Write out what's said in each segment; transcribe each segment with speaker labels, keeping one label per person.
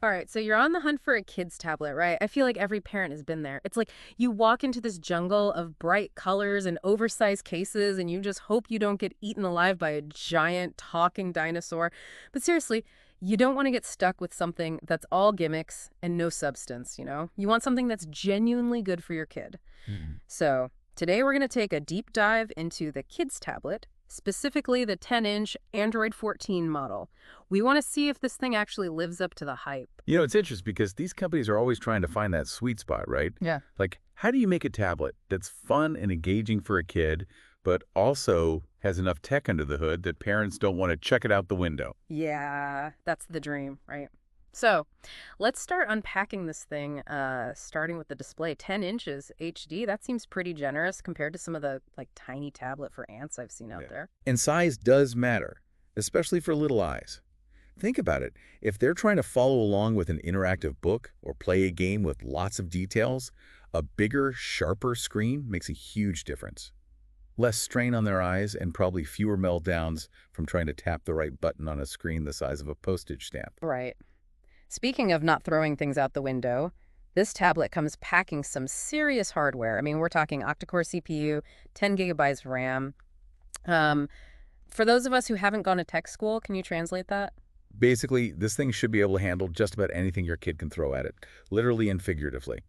Speaker 1: All right, so you're on the hunt for a kid's tablet, right? I feel like every parent has been there. It's like you walk into this jungle of bright colors and oversized cases, and you just hope you don't get eaten alive by a giant talking dinosaur. But seriously, you don't want to get stuck with something that's all gimmicks and no substance, you know? You want something that's genuinely good for your kid.
Speaker 2: Mhm.
Speaker 1: So, today we're going to take a deep dive into the kids' tablet, specifically the 10-inch Android 14 model. We want to see if this thing actually lives up to the hype.
Speaker 2: It's interesting because these companies are always trying to find that sweet spot, right?
Speaker 1: Yeah.
Speaker 2: Like, how do you make a tablet that's fun and engaging for a kid, but also has enough tech under the hood that parents don't want to check it out the window?
Speaker 1: Yeah, that's the dream, right? So, let's start unpacking this thing, starting with the display. 10 inches HD, that seems pretty generous compared to some of the, like, tiny tablet for ants I've seen out
Speaker 2: Yeah.
Speaker 1: there.
Speaker 2: And size does matter, especially for little eyes. Think about it. If they're trying to follow along with an interactive book or play a game with lots of details, a bigger, sharper screen makes a huge difference. Less strain on their eyes and probably fewer meltdowns from trying to tap the right button on a screen the size of a postage stamp.
Speaker 1: Right. Speaking of not throwing things out the window, this tablet comes packing some serious hardware. I mean, we're talking octa-core CPU, 10 gigabytes of RAM. Um, for those of us who haven't gone to tech school, can you translate that?
Speaker 2: Basically, this thing should be able to handle just about anything your kid can throw at it, literally and figuratively.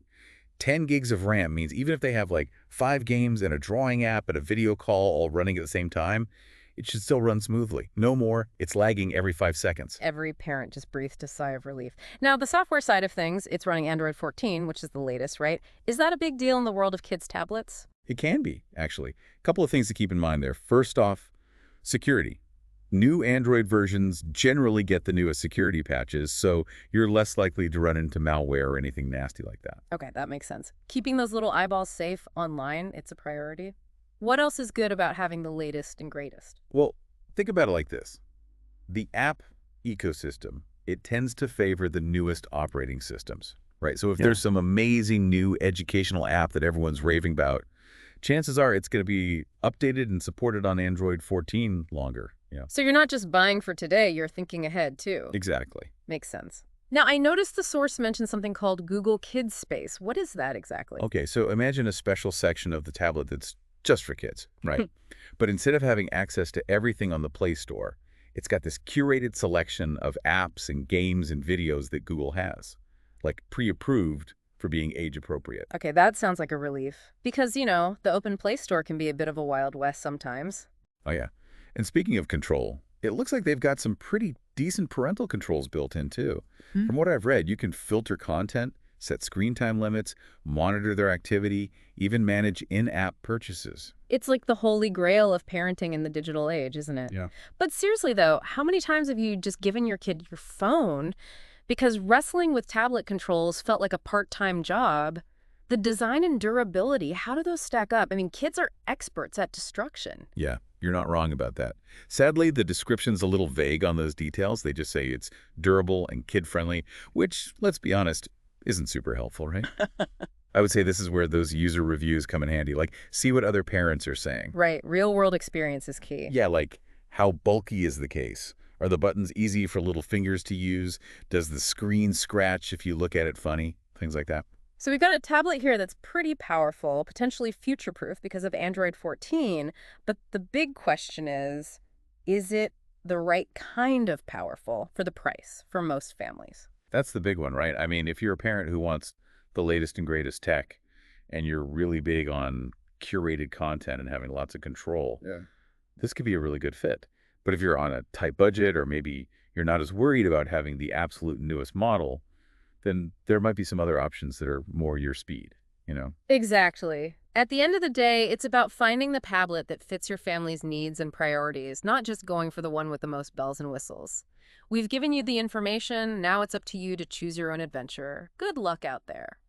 Speaker 2: 10 gigs of RAM means even if they have like 5 games and a drawing app and a video call all running at the same time, it should still run smoothly. No more, it's lagging every 5 seconds.
Speaker 1: Every parent just breathed a sigh of relief. Now, the software side of things, it's running Android 14, which is the latest, right? Is that a big deal in the world of kids' tablets?
Speaker 2: It can be, actually. A couple of things to keep in mind there. First off, security. New Android versions generally get the newest security patches, so you're less likely to run into malware or anything nasty like that.
Speaker 1: Okay, that makes sense. Keeping those little eyeballs safe online, it's a priority. What else is good about having the latest and greatest?
Speaker 2: Well, think about it like this. The app ecosystem, it tends to favor the newest operating systems, right? So if
Speaker 3: Yeah.
Speaker 2: there's some amazing new educational app that everyone's raving about, chances are it's going to be updated and supported on Android 14 longer. Yeah,
Speaker 1: So you're not just buying for today, you're thinking ahead too.
Speaker 2: exactly.
Speaker 1: Makes sense. Now, I noticed the source mentioned something called Google Kids Space. What is that exactly?
Speaker 2: Okay, so imagine a special section of the tablet that's just for kids, right? But instead of having access to everything on the Play Store, it's got this curated selection of apps and games and videos that Google has, like pre-approved for being age appropriate.
Speaker 1: Okay, that sounds like a relief. Because, the open Play Store can be a bit of a Wild West sometimes.
Speaker 2: Oh yeah. And speaking of control, it looks like they've got some pretty decent parental controls built in too.
Speaker 1: Hmm.
Speaker 2: From what I've read, you can filter content, set screen time limits, monitor their activity, even manage in-app purchases.
Speaker 1: It's like the holy grail of parenting in the digital age, isn't it?
Speaker 2: Yeah.
Speaker 1: But seriously, though, how many times have you just given your kid your phone? Because wrestling with tablet controls felt like a part-time job. The design and durability, how do those stack up? I mean, kids are experts at destruction.
Speaker 2: Yeah, you're not wrong about that. Sadly, the description's a little vague on those details. They just say it's durable and kid-friendly, which, let's be honest, isn't super helpful, right? I would say this is where those user reviews come in handy. Like, see what other parents are saying.
Speaker 1: Right, real-world experience is key.
Speaker 2: Yeah, like, how bulky is the case? Are the buttons easy for little fingers to use? Does the screen scratch if you look at it funny? Things like that.
Speaker 1: So we've got a tablet here that's pretty powerful, potentially future-proof because of Android 14. But the big question is it the right kind of powerful for the price for most families?
Speaker 2: That's the big one, right? I mean, if you're a parent who wants the latest and greatest tech and you're really big on curated content and having lots of control,
Speaker 3: Yeah.
Speaker 2: this could be a really good fit. But if you're on a tight budget or maybe you're not as worried about having the absolute newest model, then there might be some other options that are more your speed.
Speaker 1: Exactly. At the end of the day, it's about finding the tablet that fits your family's needs and priorities, not just going for the one with the most bells and whistles. We've given you the information. Now it's up to you to choose your own adventure. Good luck out there.